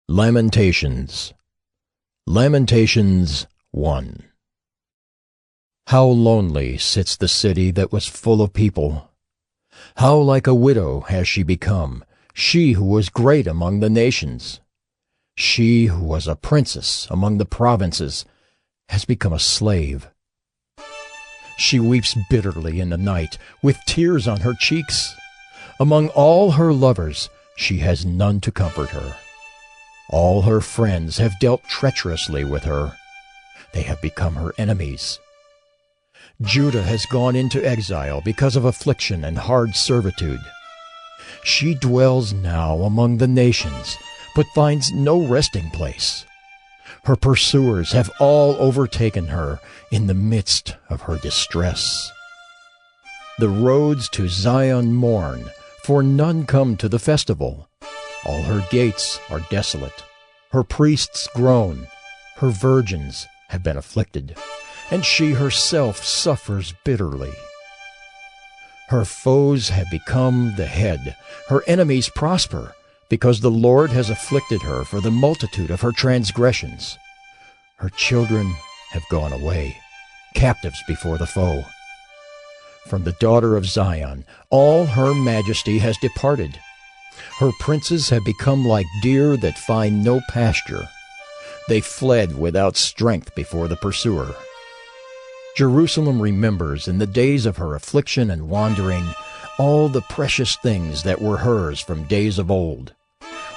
Lamentations. Lamentations 1. How lonely sits the city that was full of people! How like a widow has she become, she who was great among the nations! She who was a princess among the provinces has become a slave. She weeps bitterly in the night, with tears on her cheeks. Among all her lovers she has none to comfort her. All her friends have dealt treacherously with her. They have become her enemies. Judah has gone into exile because of affliction and hard servitude. She dwells now among the nations, but finds no resting place. Her pursuers have all overtaken her in the midst of her distress. The roads to Zion mourn, for none come to the festival. All her gates are desolate. Her priests groan. Her virgins have been afflicted, and she herself suffers bitterly. Her foes have become the head. Her enemies prosper, because the Lord has afflicted her for the multitude of her transgressions. Her children have gone away, captives before the foe. From the daughter of Zion, all her majesty has departed. Her princes have become like deer that find no pasture. They fled without strength before the pursuer. Jerusalem remembers in the days of her affliction and wandering all the precious things that were hers from days of old,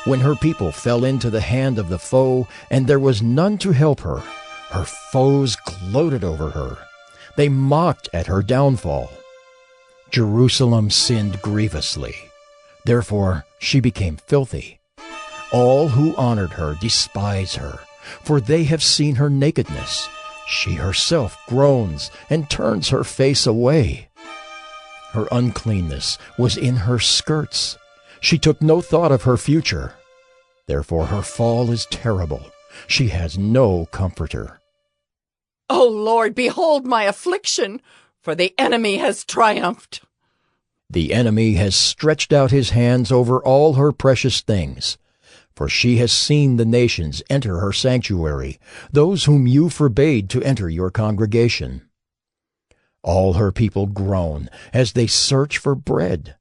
when her people fell into the hand of the foe, and there was none to help her. Her foes gloated over her. They mocked at her downfall. Jerusalem sinned grievously. Therefore she became filthy. All who honored her despise her, for they have seen her nakedness. She herself groans and turns her face away. Her uncleanness was in her skirts. She took no thought of her future. Therefore her fall is terrible. She has no comforter. O Lord, behold my affliction, for the enemy has triumphed. The enemy has stretched out his hands over all her precious things, for she has seen the nations enter her sanctuary, those whom you forbade to enter your congregation. All her people groan as they search for bread.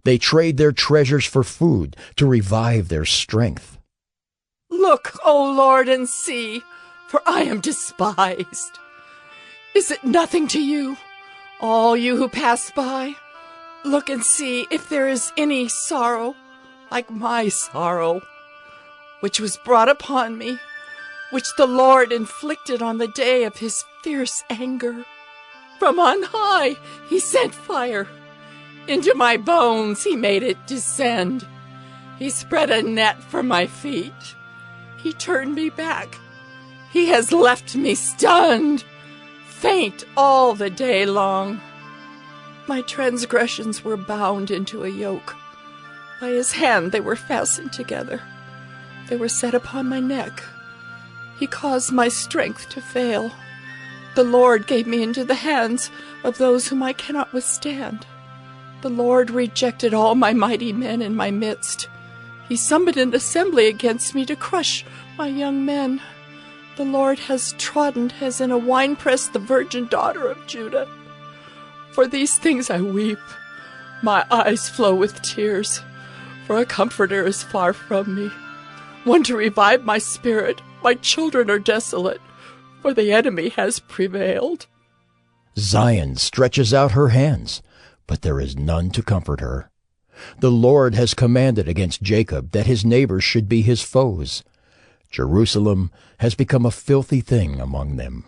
They trade their treasures for food to revive their strength. Look, O Lord, and see, for I am despised. Is it nothing to you, all you who pass by? Look and see if there is any sorrow like my sorrow, which was brought upon me, which the Lord inflicted on the day of his fierce anger. From on high he sent fire. Into my bones he made it descend. He spread a net for my feet. He turned me back. He has left me stunned, faint all the day long. My transgressions were bound into a yoke. By his hand they were fastened together. They were set upon my neck. He caused my strength to fail. The Lord gave me into the hands of those whom I cannot withstand. The Lord rejected all my mighty men in my midst. He summoned an assembly against me to crush my young men. The Lord has trodden as in a winepress the virgin daughter of Judah. For these things I weep. My eyes flow with tears, for a comforter is far from me, one to revive my spirit. My children are desolate, for the enemy has prevailed. Zion stretches out her hands, but there is none to comfort her. The Lord has commanded against Jacob that his neighbors should be his foes. Jerusalem has become a filthy thing among them.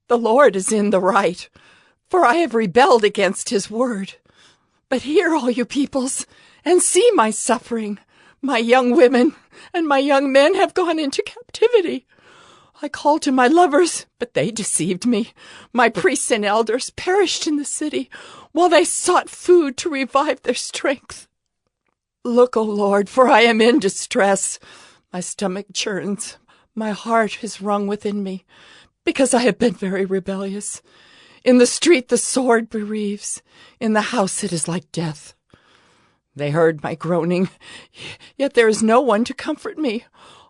The Lord is in the right, for I have rebelled against his word. But hear, all you peoples, and see my suffering. My young women and my young men have gone into captivity. I called to my lovers, but they deceived me. My priests and elders perished in the city, while they sought food to revive their strength. Look, O Lord, for I am in distress. My stomach churns. My heart is wrung within me, because I have been very rebellious. In the street the sword bereaves. In the house it is like death. They heard my groaning, yet there is no one to comfort me.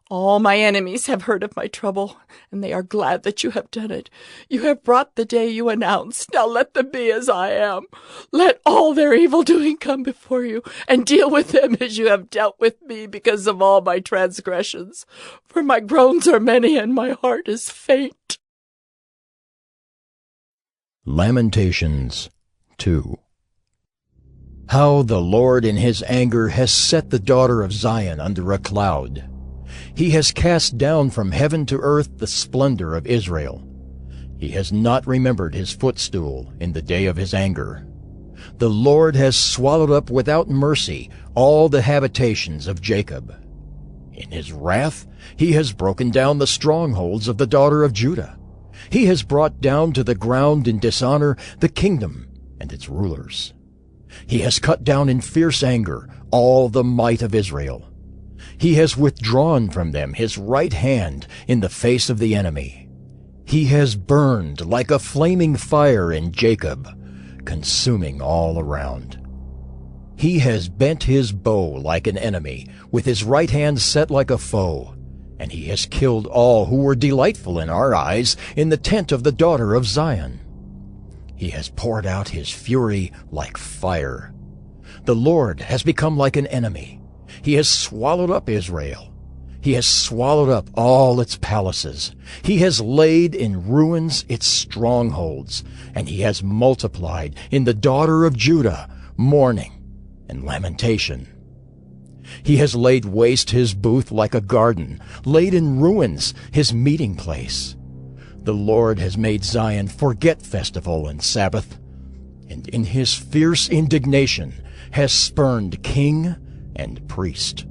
All my enemies have heard of my trouble, and they are glad that you have done it. You have brought the day you announced. Now let them be as I am. Let all their evil doing come before you, and deal with them as you have dealt with me because of all my transgressions. For my groans are many, and my heart is faint. Lamentations 2. How the Lord in his anger has set the daughter of Zion under a cloud. He has cast down from heaven to earth the splendor of Israel. He has not remembered his footstool in the day of his anger. The Lord has swallowed up without mercy all the habitations of Jacob. In his wrath he has broken down the strongholds of the daughter of Judah. He has brought down to the ground in dishonor the kingdom and its rulers. He has cut down in fierce anger all the might of Israel. He has withdrawn from them his right hand in the face of the enemy. He has burned like a flaming fire in Jacob, consuming all around. He has bent his bow like an enemy, with his right hand set like a foe, and he has killed all who were delightful in our eyes in the tent of the daughter of Zion. He has poured out his fury like fire. The Lord has become like an enemy. He has swallowed up Israel. He has swallowed up all its palaces. He has laid in ruins its strongholds, and he has multiplied in the daughter of Judah mourning and lamentation. He has laid waste his booth like a garden, laid in ruins his meeting place. The Lord has made Zion forget festival and Sabbath, and in his fierce indignation has spurned king and priest.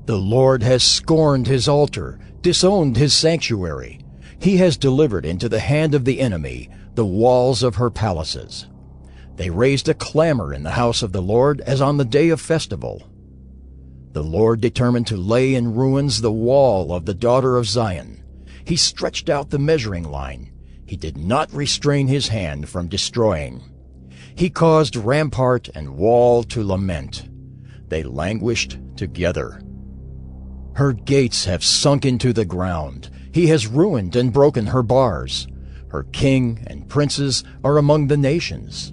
The Lord has scorned his altar, disowned his sanctuary. He has delivered into the hand of the enemy the walls of her palaces. They raised a clamor in the house of the Lord as on the day of festival. The Lord determined to lay in ruins the wall of the daughter of Zion. He stretched out the measuring line. He did not restrain his hand from destroying. He caused rampart and wall to lament. They languished together. Her gates have sunk into the ground. He has ruined and broken her bars. Her king and princes are among the nations.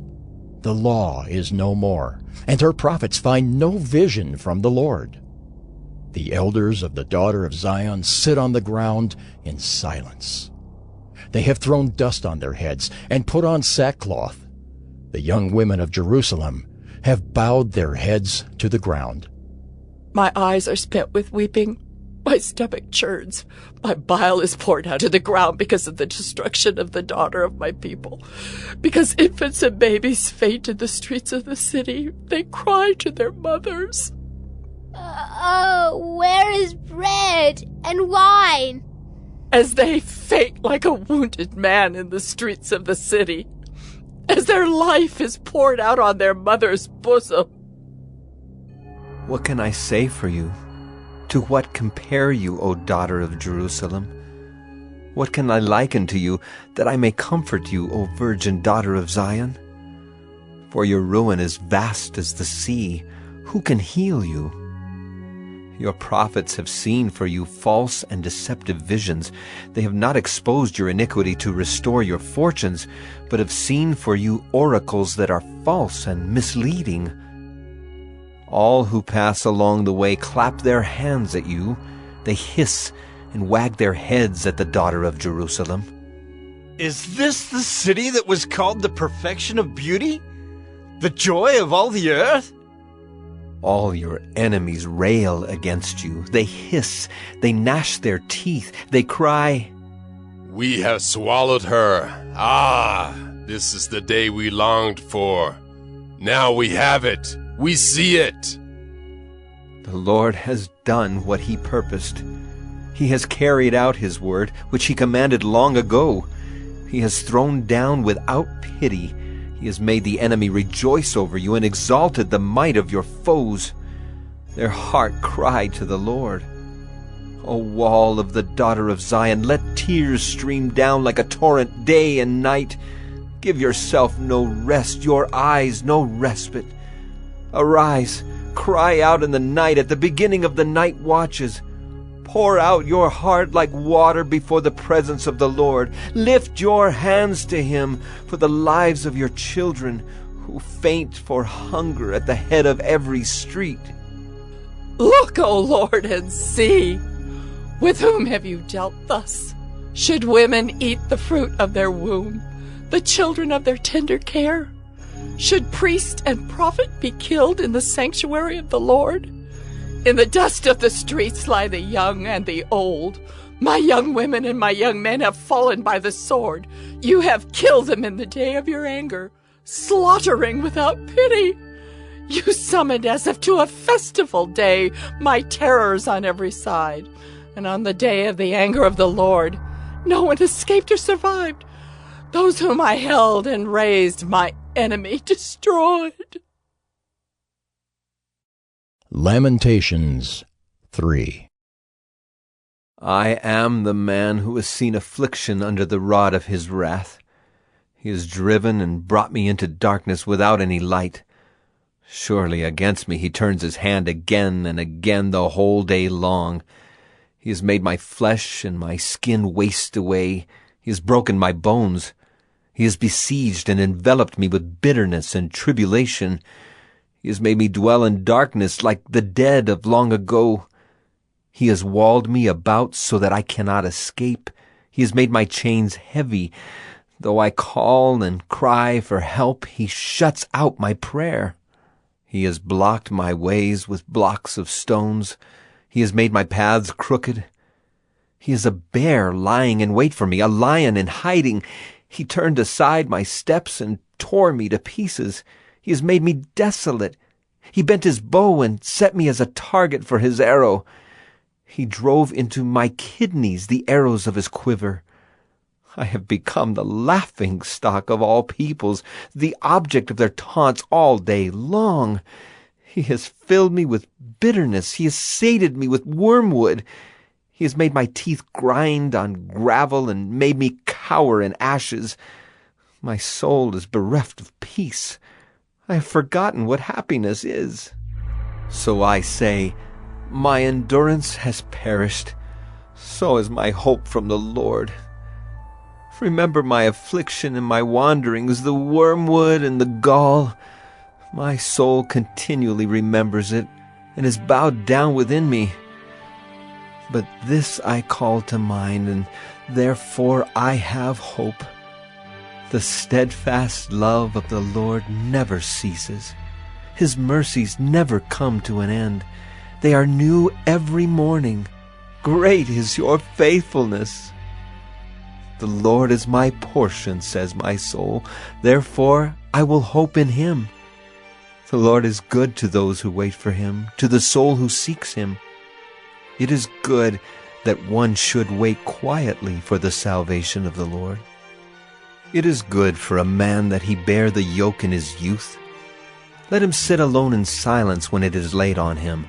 The law is no more, and her prophets find no vision from the Lord. The elders of the daughter of Zion sit on the ground in silence. They have thrown dust on their heads and put on sackcloth. The young women of Jerusalem have bowed their heads to the ground. My eyes are spent with weeping. My stomach churns. My bile is poured out to the ground because of the destruction of the daughter of my people. Because infants and babies faint in the streets of the city, they cry to their mothers. Oh, where is bread and wine? As they faint like a wounded man in the streets of the city, as their life is poured out on their mother's bosom. What can I say for you? To what compare you, O daughter of Jerusalem? What can I liken to you, that I may comfort you, O virgin daughter of Zion? For your ruin is vast as the sea. Who can heal you? Your prophets have seen for you false and deceptive visions. They have not exposed your iniquity to restore your fortunes, but have seen for you oracles that are false and misleading. All who pass along the way clap their hands at you. They hiss and wag their heads at the daughter of Jerusalem. Is this the city that was called the perfection of beauty? The joy of all the earth? All your enemies rail against you. They hiss, they gnash their teeth, they cry, "We have swallowed her. Ah, this is the day we longed for. Now we have it. We see it." The Lord has done what he purposed. He has carried out his word, which he commanded long ago. He has thrown down without pity. He has made the enemy rejoice over you and exalted the might of your foes. Their heart cried to the Lord. O wall of the daughter of Zion, let tears stream down like a torrent day and night. Give yourself no rest, your eyes no respite. Arise, cry out in the night at the beginning of the night watches. Pour out your heart like water before the presence of the Lord. Lift your hands to him for the lives of your children who faint for hunger at the head of every street. Look, O Lord, and see. With whom have you dealt thus? Should women eat the fruit of their womb, the children of their tender care? Should priest and prophet be killed in the sanctuary of the Lord? In the dust of the streets lie the young and the old. My young women and my young men have fallen by the sword. You have killed them in the day of your anger, slaughtering without pity. You summoned as if to a festival day my terrors on every side. And on the day of the anger of the Lord, no one escaped or survived. Those whom I held and raised, my enemy destroyed. Lamentations 3. I am the man who has seen affliction under the rod of his wrath. He has driven and brought me into darkness without any light. Surely against me he turns his hand again and again the whole day long. He has made my flesh and my skin waste away. He has broken my bones. He has besieged and enveloped me with bitterness and tribulation. He has made me dwell in darkness like the dead of long ago. He has walled me about so that I cannot escape. He has made my chains heavy. Though I call and cry for help, he shuts out my prayer. He has blocked my ways with blocks of stones. He has made my paths crooked. He is a bear lying in wait for me, a lion in hiding. He turned aside my steps and tore me to pieces. He has made me desolate. He bent his bow and set me as a target for his arrow. He drove into my kidneys the arrows of his quiver. I have become the laughing stock of all peoples, the object of their taunts all day long. He has filled me with bitterness. He has sated me with wormwood. He has made my teeth grind on gravel and made me cower in ashes. My soul is bereft of peace. I have forgotten what happiness is. So I say, my endurance has perished. So is my hope from the Lord. Remember my affliction and my wanderings, the wormwood and the gall. My soul continually remembers it, and is bowed down within me. But this I call to mind, and therefore I have hope. The steadfast love of the Lord never ceases. His mercies never come to an end. They are new every morning. Great is your faithfulness. The Lord is my portion, says my soul. Therefore I will hope in him. The Lord is good to those who wait for him, to the soul who seeks him. It is good that one should wait quietly for the salvation of the Lord. It is good for a man that he bear the yoke in his youth. Let him sit alone in silence when it is laid on him.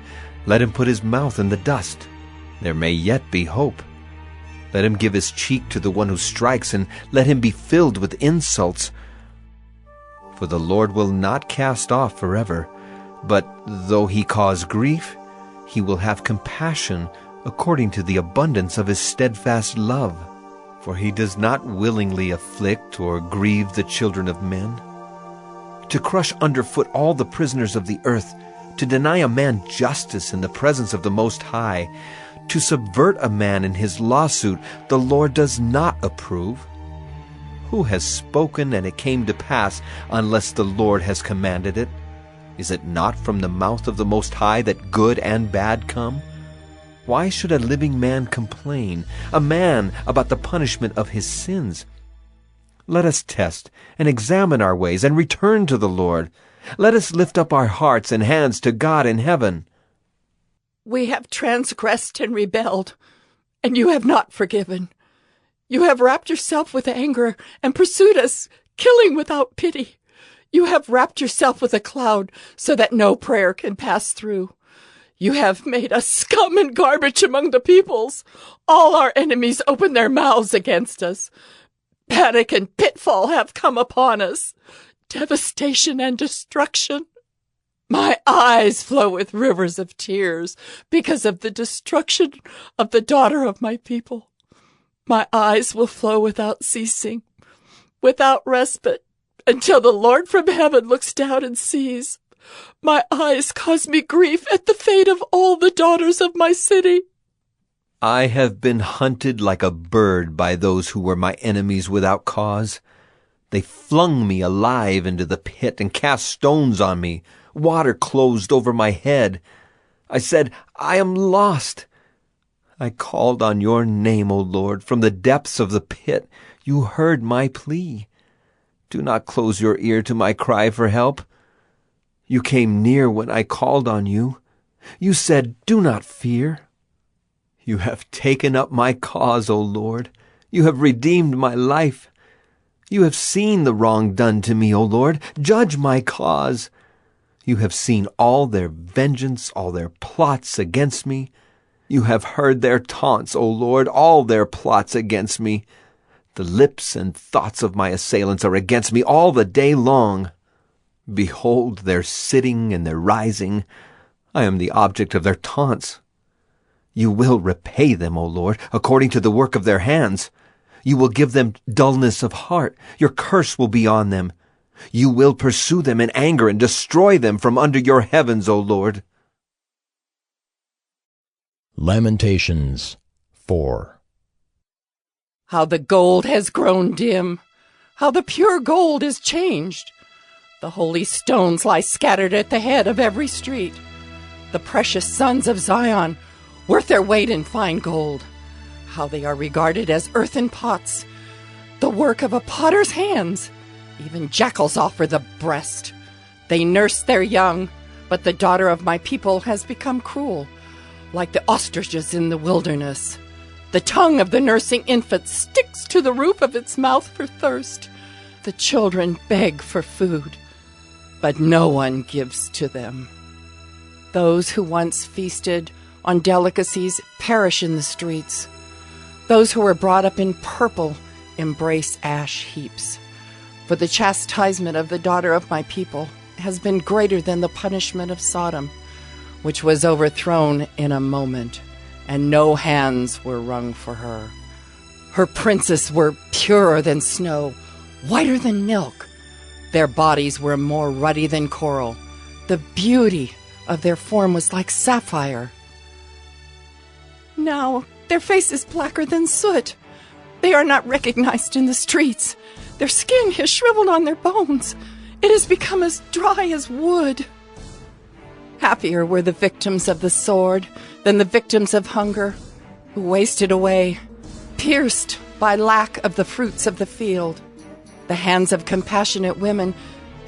Let him put his mouth in the dust. There may yet be hope. Let him give his cheek to the one who strikes, and let him be filled with insults. For the Lord will not cast off forever, but though he cause grief, he will have compassion according to the abundance of his steadfast love. For he does not willingly afflict or grieve the children of men. To crush underfoot all the prisoners of the earth, to deny a man justice in the presence of the Most High, to subvert a man in his lawsuit, the Lord does not approve. Who has spoken and it came to pass, unless the Lord has commanded it? Is it not from the mouth of the Most High that good and bad come? Why should a living man complain, a man about the punishment of his sins? Let us test and examine our ways and return to the Lord. Let us lift up our hearts and hands to God in heaven. We have transgressed and rebelled, and you have not forgiven. You have wrapped yourself with anger and pursued us, killing without pity. You have wrapped yourself with a cloud so that no prayer can pass through. You have made us scum and garbage among the peoples. All our enemies open their mouths against us. Panic and pitfall have come upon us, devastation and destruction. My eyes flow with rivers of tears because of the destruction of the daughter of my people. My eyes will flow without ceasing, without respite, until the Lord from heaven looks down and sees. My eyes cause me grief at the fate of all the daughters of my city. I have been hunted like a bird by those who were my enemies without cause. They flung me alive into the pit and cast stones on me. Water closed over my head. I said, I am lost. I called on your name, O Lord, from the depths of the pit. You heard my plea. Do not close your ear to my cry for help. You came near when I called on you. You said, do not fear. You have taken up my cause, O Lord. You have redeemed my life. You have seen the wrong done to me, O Lord. Judge my cause. You have seen all their vengeance, all their plots against me. You have heard their taunts, O Lord, all their plots against me. The lips and thoughts of my assailants are against me all the day long. Behold their sitting and their rising. I am the object of their taunts. You will repay them, O Lord, according to the work of their hands. You will give them dullness of heart. Your curse will be on them. You will pursue them in anger and destroy them from under your heavens, O Lord. Lamentations 4. How the gold has grown dim, how the pure gold is changed. The holy stones lie scattered at the head of every street. The precious sons of Zion, worth their weight in fine gold. How they are regarded as earthen pots, the work of a potter's hands. Even jackals offer the breast. They nurse their young, but the daughter of my people has become cruel, like the ostriches in the wilderness. The tongue of the nursing infant sticks to the roof of its mouth for thirst. The children beg for food, but no one gives to them. Those who once feasted on delicacies perish in the streets. Those who were brought up in purple embrace ash heaps. For the chastisement of the daughter of my people has been greater than the punishment of Sodom, which was overthrown in a moment, and no hands were wrung for her. Her princes were purer than snow, whiter than milk. Their bodies were more ruddy than coral. The beauty of their form was like sapphire. Now their face is blacker than soot. They are not recognized in the streets. Their skin has shriveled on their bones. It has become as dry as wood. Happier were the victims of the sword than the victims of hunger, who wasted away, pierced by lack of the fruits of the field. The hands of compassionate women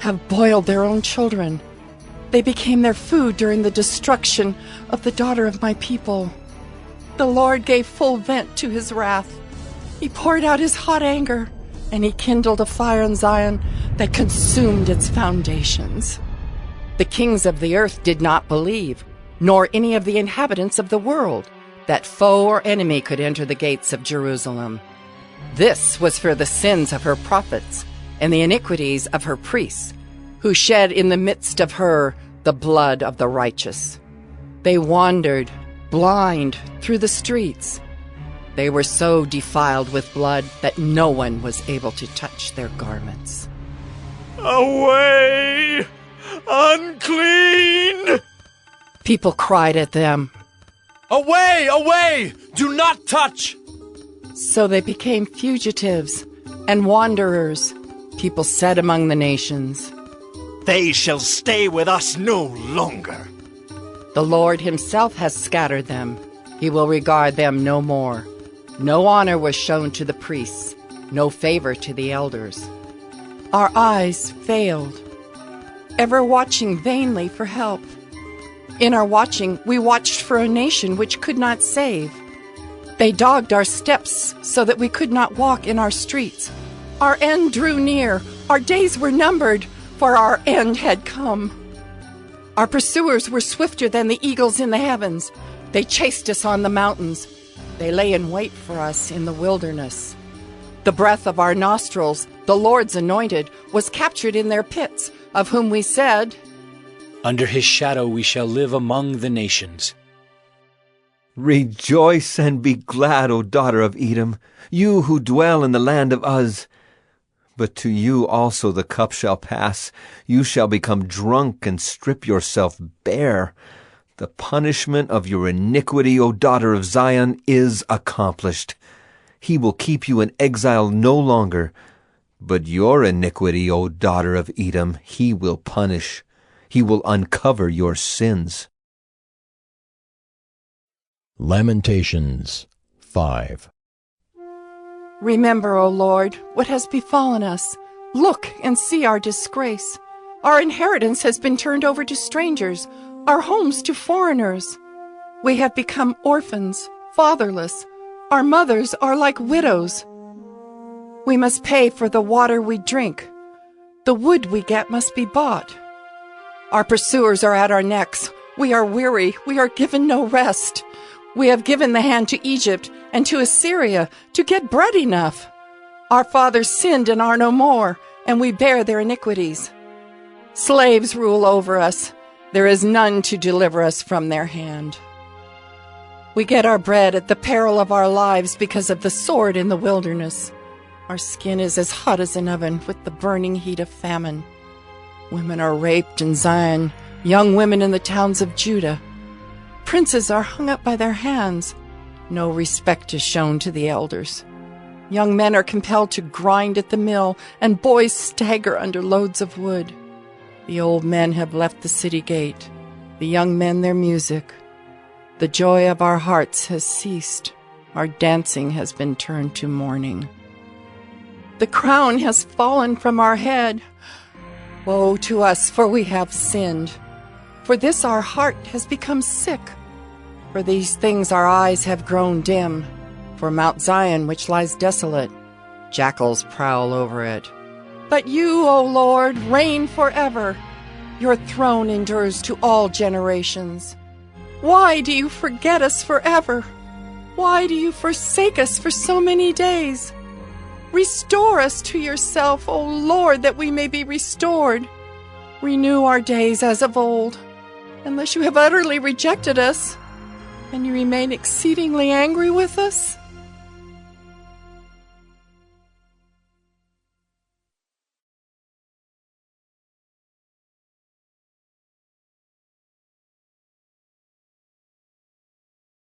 have boiled their own children. They became their food during the destruction of the daughter of my people. The Lord gave full vent to his wrath. He poured out his hot anger, and he kindled a fire in Zion that consumed its foundations. The kings of the earth did not believe, nor any of the inhabitants of the world, that foe or enemy could enter the gates of Jerusalem. This was for the sins of her prophets and the iniquities of her priests, who shed in the midst of her the blood of the righteous. They wandered, blind, through the streets. They were so defiled with blood that no one was able to touch their garments. Away! Unclean! People cried at them. Away! Away! Do not touch! So they became fugitives and wanderers, people said among the nations. They shall stay with us no longer. The Lord himself has scattered them. He will regard them no more. No honor was shown to the priests, no favor to the elders. Our eyes failed, ever watching vainly for help. In our watching, we watched for a nation which could not save. They dogged our steps so that we could not walk in our streets. Our end drew near. Our days were numbered, for our end had come. Our pursuers were swifter than the eagles in the heavens. They chased us on the mountains. They lay in wait for us in the wilderness. The breath of our nostrils, the Lord's anointed, was captured in their pits, of whom we said, Under his shadow we shall live among the nations. Rejoice and be glad, O daughter of Edom, you who dwell in the land of Uz. But to you also the cup shall pass. You shall become drunk and strip yourself bare. The punishment of your iniquity, O daughter of Zion, is accomplished. He will keep you in exile no longer. But your iniquity, O daughter of Edom, he will punish. He will uncover your sins. Lamentations 5. Remember, O Lord, what has befallen us. Look and see our disgrace. Our inheritance has been turned over to strangers, our homes to foreigners. We have become orphans, fatherless. Our mothers are like widows. We must pay for the water we drink. The wood we get must be bought. Our pursuers are at our necks. We are weary. We are given no rest. We have given the hand to Egypt and to Assyria to get bread enough. Our fathers sinned and are no more, and we bear their iniquities. Slaves rule over us. There is none to deliver us from their hand. We get our bread at the peril of our lives because of the sword in the wilderness. Our skin is as hot as an oven with the burning heat of famine. Women are raped in Zion, young women in the towns of Judah. Princes are hung up by their hands. No respect is shown to the elders. Young men are compelled to grind at the mill, and boys stagger under loads of wood. The old men have left the city gate, the young men their music. The joy of our hearts has ceased. Our dancing has been turned to mourning. The crown has fallen from our head. Woe to us, for we have sinned. For this our heart has become sick. For these things our eyes have grown dim. For Mount Zion, which lies desolate, jackals prowl over it. But you, O Lord, reign forever. Your throne endures to all generations. Why do you forget us forever? Why do you forsake us for so many days? Restore us to yourself, O Lord, that we may be restored. Renew our days as of old, unless you have utterly rejected us, and you remain exceedingly angry with us.